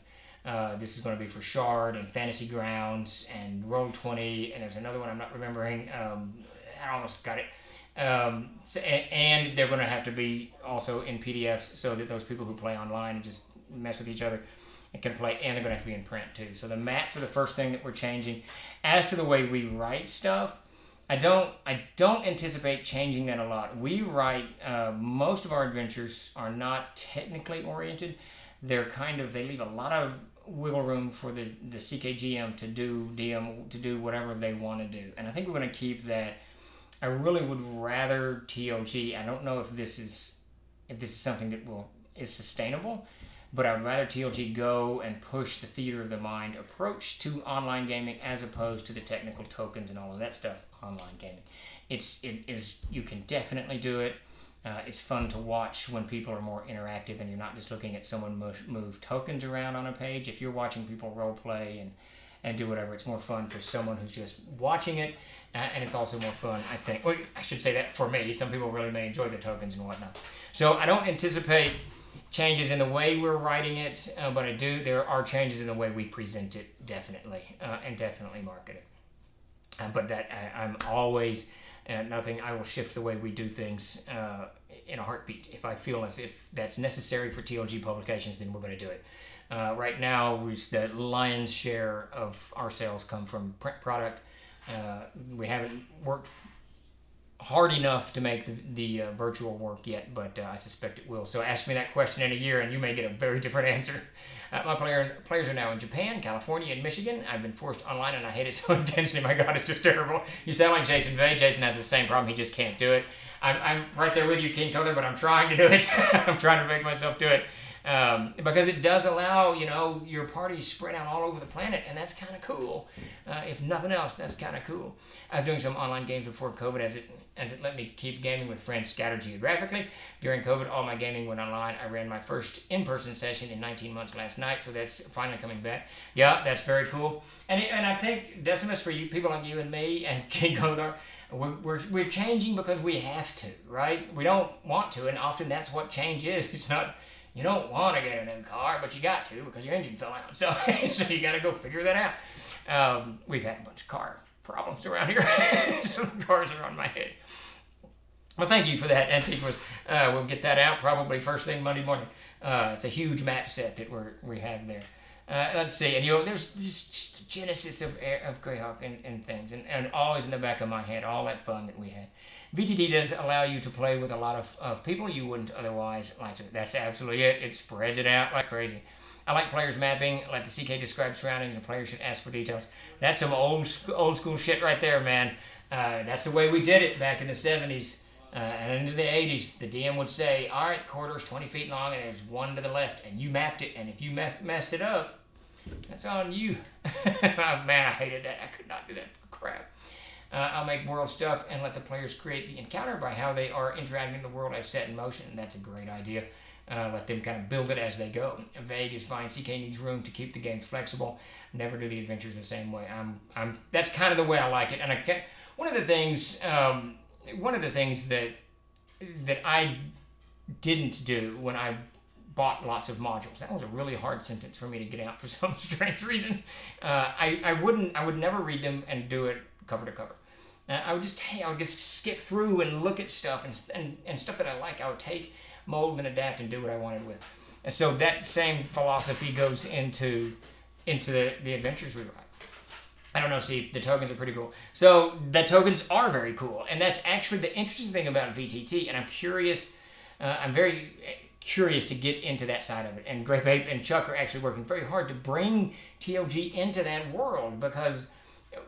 This is going to be for Shard and Fantasy Grounds and Roll20, and there's another one I'm not remembering. I almost got it. And they're going to have to be also in PDFs so that those people who play online and just mess with each other and can play, and they're going to have to be in print too. So the maps are the first thing that we're changing. As to the way we write stuff, I don't anticipate changing that a lot. We write, most of our adventures are not technically oriented. They leave a lot of wiggle room for the CKGM to do whatever they want to do. And I think we're going to keep that. I really would rather TLG. I don't know if this is something that is sustainable, but I would rather TLG go and push the theater of the mind approach to online gaming as opposed to the technical tokens and all of that stuff online gaming. It is you can definitely do it. It's fun to watch when people are more interactive and you're not just looking at someone move tokens around on a page. If you're watching people role play and do whatever, it's more fun for someone who's just watching it. And it's also more fun, I think. Well, I should say that for me. Some people really may enjoy the tokens and whatnot. So I don't anticipate changes in the way we're writing it, but there are changes in the way we present it, definitely, and definitely market it. But that I'm always, I will shift the way we do things in a heartbeat. If I feel as if that's necessary for TLG publications, then we're going to do it. Right now, the lion's share of our sales come from print product. We haven't worked hard enough to make the virtual work yet, but I suspect it will. So ask me that question in a year and you may get a very different answer. My players are now in Japan, California, and Michigan. I've been forced online and I hate it so intensely. My God, it's just terrible. You sound like Jason Vay. Jason has the same problem. He just can't do it. I'm right there with you, King Coder, but I'm trying to do it. I'm trying to make myself do it. because it does allow, your parties spread out all over the planet, and that's kind of cool. If nothing else, that's kind of cool. I was doing some online games before COVID as it let me keep gaming with friends scattered geographically. During COVID, all my gaming went online. I ran my first in-person session in 19 months last night, so that's finally coming back. Yeah, that's very cool. And I think Decimus, for you people like you and me and King Gothar, we're changing because we have to, right? We don't want to, and often that's what change is. It's not, you don't want to get a new car, but you got to because your engine fell out. So you got to go figure that out. We've had a bunch of car problems around here. Some cars are on my head. Well, thank you for that, Antiquus. We'll get that out probably first thing Monday morning. It's a huge map set that we have there. Let's see, and there's just the genesis of Greyhawk and things, and always in the back of my head, all that fun that we had. VTT does allow you to play with a lot of people you wouldn't otherwise like to. That's absolutely it. It spreads it out like crazy. I like players mapping, like the CK describes surroundings, and players should ask for details. That's some old school shit right there, man. That's the way we did it back in the 70s. And into the 80s, the DM would say, all right, the corridor is 20 feet long and there's one to the left, and you mapped it, and if you messed it up, that's on you. Man, I hated that. I could not do that for crap. I'll make world stuff and let the players create the encounter by how they are interacting in the world I've set in motion. That's a great idea. Let them kind of build it as they go. Vague is fine. CK needs room to keep the games flexible. Never do the adventures the same way. That's kind of the way I like it. And one of the things that I didn't do when I bought lots of modules. That was a really hard sentence for me to get out for some strange reason. I would never read them and do it cover to cover. I would just skip through and look at stuff and stuff that I like. I would take, mold, and adapt and do what I wanted with. And so that same philosophy goes into the adventures we write. I don't know, Steve. The tokens are pretty cool. So the tokens are very cool, and that's actually the interesting thing about VTT. And I'm curious. I'm very curious to get into that side of it. And Grape and Chuck are actually working very hard to bring TLG into that world, because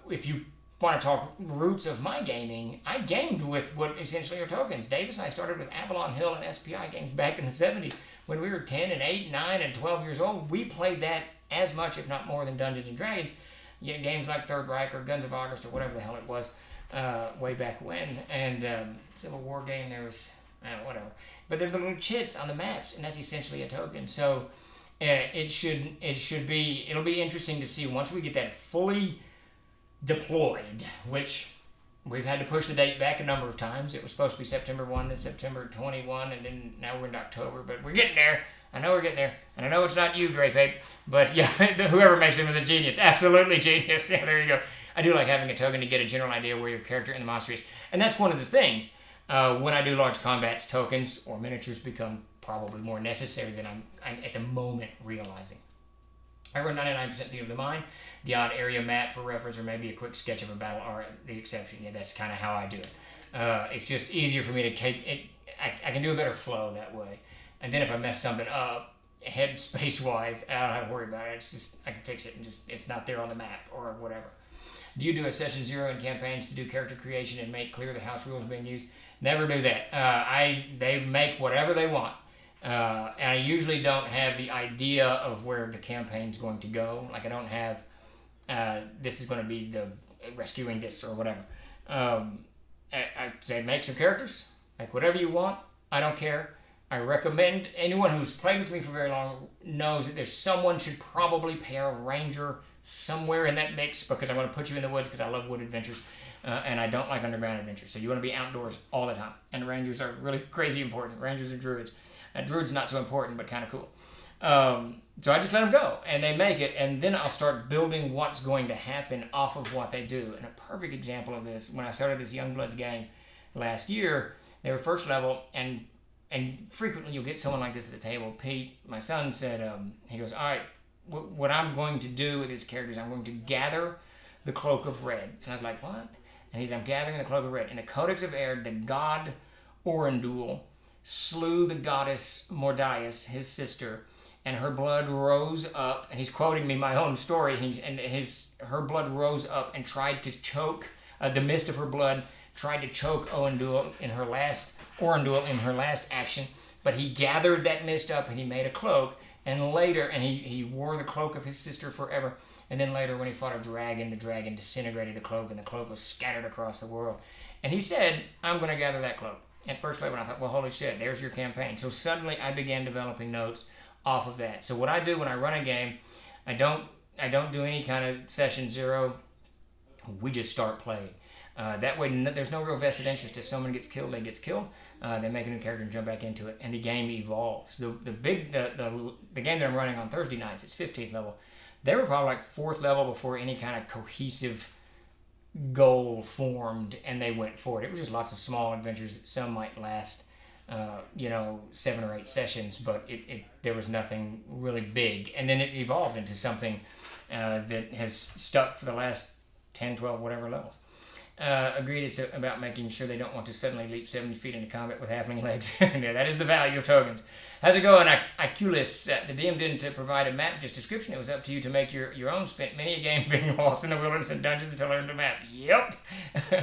if you want to talk roots of my gaming, I gamed with what essentially are tokens. Davis and I started with Avalon Hill and SPI games back in the 70s when we were 10 and 8, 9, and 12 years old. We played that as much, if not more, than Dungeons and Dragons. Yeah, games like Third Reich or Guns of August or whatever the hell it was way back when. And Civil War game, there was, whatever. But they're the little chits on the maps, and that's essentially a token. So it'll be interesting to see once we get that fully deployed, which we've had to push the date back a number of times. It was supposed to be September 1, then September 21, and then now we're in October, but we're getting there. I know we're getting there, and I know it's not you, Grape Ape, but yeah, whoever makes him is a genius. Absolutely genius. Yeah, there you go. I do like having a token to get a general idea where your character and the monster is, and that's one of the things. When I do large combats, tokens or miniatures become probably more necessary than I'm at the moment realizing. I run 99% Theater of the Mind. The odd area map for reference, or maybe a quick sketch of a battle are the exception. Yeah, that's kind of how I do it. It's just easier for me to take it. I can do a better flow that way. And then if I mess something up, head space wise, I don't have to worry about it. It's just, I can fix it and it's not there on the map or whatever. Do you do a session 0 in campaigns to do character creation and make clear the house rules being used? Never do that. They make whatever they want. And I usually don't have the idea of where the campaign's going to go. Like I don't have, this is going to be the rescuing this or whatever. I say make some characters, make whatever you want. I don't care. I recommend anyone who's played with me for very long knows that someone should probably pair a ranger somewhere in that mix, because I'm going to put you in the woods because I love wood adventures. And I don't like underground adventures. So you want to be outdoors all the time. And rangers are really crazy important. Rangers and druids. Druids not so important, but kind of cool. So I just let them go, and they make it, and then I'll start building what's going to happen off of what they do. And a perfect example of this, when I started this Youngbloods game last year, they were first level, and frequently you'll get someone like this at the table. Pete, my son, said, he goes, all right, what I'm going to do with these characters, I'm going to gather the Cloak of Red. And I was like, what? And he's, I'm gathering the Cloak of Red. In the Codex of Air, the god Orandul slew the goddess Mordias, his sister, and her blood rose up, and he's quoting me my own story, her blood rose up and tried to choke, the mist of her blood tried to choke Orandul in her last action. but he gathered that mist up and he made a cloak. And later, and he wore the cloak of his sister forever. And then later, when he fought a dragon, the dragon disintegrated the cloak, and the cloak was scattered across the world. And he said, I'm going to gather that cloak. At first level, I thought, well, holy shit, there's your campaign. So suddenly, I began developing notes off of that. So what I do when I run a game, I don't do any kind of session zero. We just start playing. That way, there's no real vested interest. If someone gets killed, they gets killed. They make a new character and jump back into it, and the game evolves. The game that I'm running on Thursday nights, it's 15th level. They were probably like 4th level before any kind of cohesive goal formed, and they went for it. It was just lots of small adventures that some might last, 7 or 8 sessions, but there was nothing really big. And then it evolved into something that has stuck for the last 10, 12, whatever levels. Agreed, it's about making sure they don't want to suddenly leap 70 feet into combat with halfling legs. Yeah, that is the value of tokens. How's it going, Aculis? The DM didn't provide a map, just description. It was up to you to make your own. Spent many a game being lost in the wilderness and dungeons to learn the map. Yep.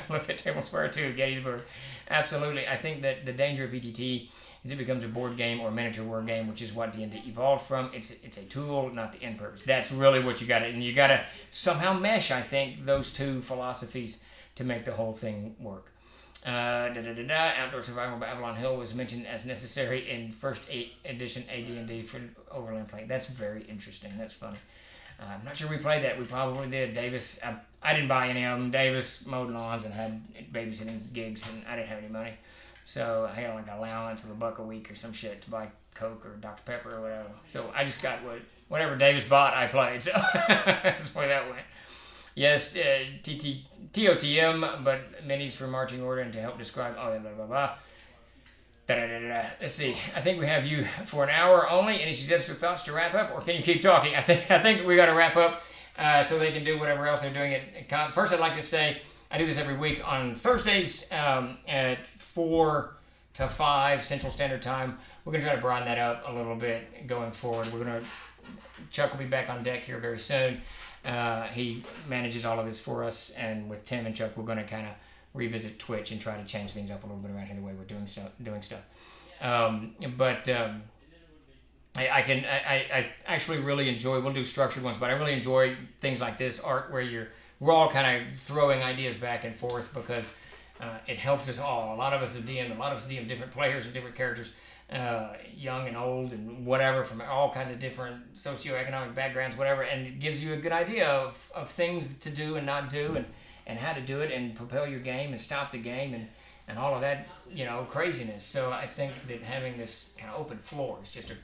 Look at Table Square 2, Gettysburg. Absolutely. I think that the danger of VTT is it becomes a board game or miniature war game, which is what D&D evolved from. It's a tool, not the end purpose. That's really what you got to, and you got to somehow mesh, I think, those two philosophies to make the whole thing work. Outdoor Survival by Avalon Hill was mentioned as necessary in first edition AD&D for overland playing. That's very interesting. That's funny. I'm not sure we played that. We probably did. Davis, I didn't buy any of them. Davis mowed lawns and had babysitting gigs, and I didn't have any money. So I had like an allowance of $1 a week or some shit to buy Coke or Dr. Pepper or whatever. So I just got whatever Davis bought, I played. So that's the way that went. Yes, TOTM, but minis for marching order and to help describe. Oh, blah, blah, blah. Let's see. I think we have you for an hour only. Any suggestions or thoughts to wrap up, or can you keep talking? I think we got to wrap up so they can do whatever else they're doing at con. First, I'd like to say I do this every week on Thursdays at 4 to 5 Central Standard Time. We're going to try to broaden that up a little bit going forward. Chuck will be back on deck here very soon. He manages all of this for us, and with Tim and Chuck, we're going to kind of revisit Twitch and try to change things up a little bit around here the way we're doing stuff. I actually really enjoy. We'll do structured ones, but I really enjoy things like this art where we're all kind of throwing ideas back and forth because it helps us all. A lot of us DM different players and different characters. Young and old and whatever from all kinds of different socioeconomic backgrounds, whatever, and it gives you a good idea of things to do and not do and how to do it and propel your game and stop the game and all of that, craziness. So I think that having this kind of open floor is just a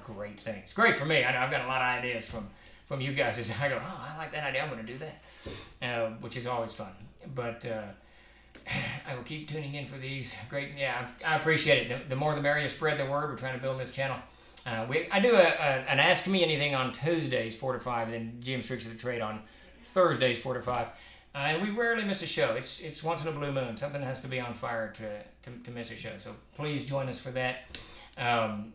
great thing. It's great for me. I know I've got a lot of ideas from you guys. I go, oh, I like that idea. I'm going to do that, which is always fun. But I will keep tuning in for these great. Yeah, I appreciate it. The more the merrier. Spread the word. We're trying to build this channel. I do an Ask Me Anything on Tuesdays 4 to 5, and then GM's Tricks of the Trade on Thursdays 4 to 5. And we rarely miss a show. It's once in a blue moon. Something has to be on fire to miss a show. So please join us for that. And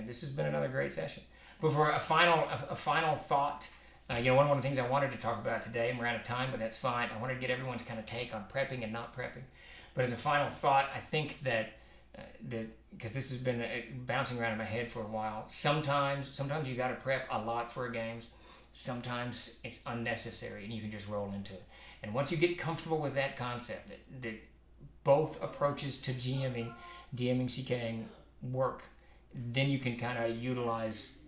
this has been another great session. But for a final thought. One of the things I wanted to talk about today, and we're out of time, but that's fine. I wanted to get everyone's kind of take on prepping and not prepping. But as a final thought, I think that because this has been bouncing around in my head for a while, sometimes you got to prep a lot for games. Sometimes it's unnecessary, and you can just roll into it. And once you get comfortable with that concept, that both approaches to DMing, CKing work, then you can kind of utilize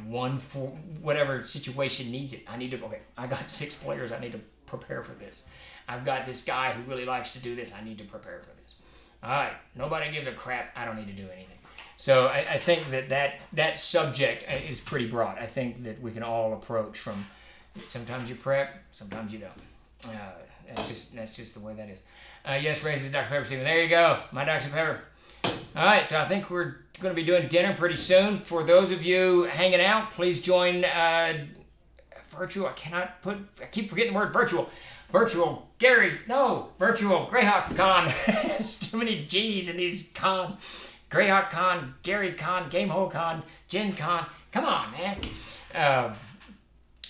one for whatever situation needs it. I got 6 players. I need to prepare for this. I've got this guy who really likes to do this. I need to prepare for this. All right. Nobody gives a crap. I don't need to do anything. So I think that subject is pretty broad. I think that we can all approach from sometimes you prep, sometimes you don't. That's just the way that is. Yes, raises Dr. Pepper Steven. There you go. My Dr. Pepper. All right, so I think we're going to be doing dinner pretty soon. For those of you hanging out, please join virtual. I keep forgetting the word virtual. Virtual Greyhawk Con. There's too many G's in these cons. Greyhawk Con, Gary Con, Gamehole Con, Gen Con. Come on, man.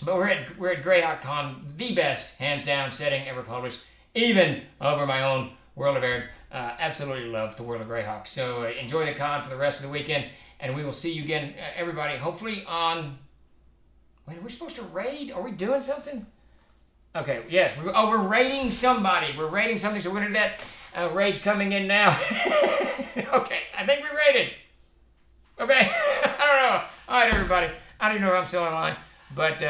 But we're at Greyhawk Con, the best, hands down, setting ever published, even over my own World of Aaron. Absolutely love the World of Greyhawk. So enjoy the con for the rest of the weekend, and we will see you again, everybody, hopefully on... Wait, are we supposed to raid? Are we doing something? Okay, yes. We're raiding somebody. We're raiding something, so we're going to do that. Raid's coming in now. Okay, I think we raided. Okay, I don't know. All right, everybody. I don't even know if I'm still online, but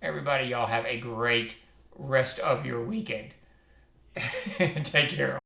everybody, y'all have a great rest of your weekend. Take care.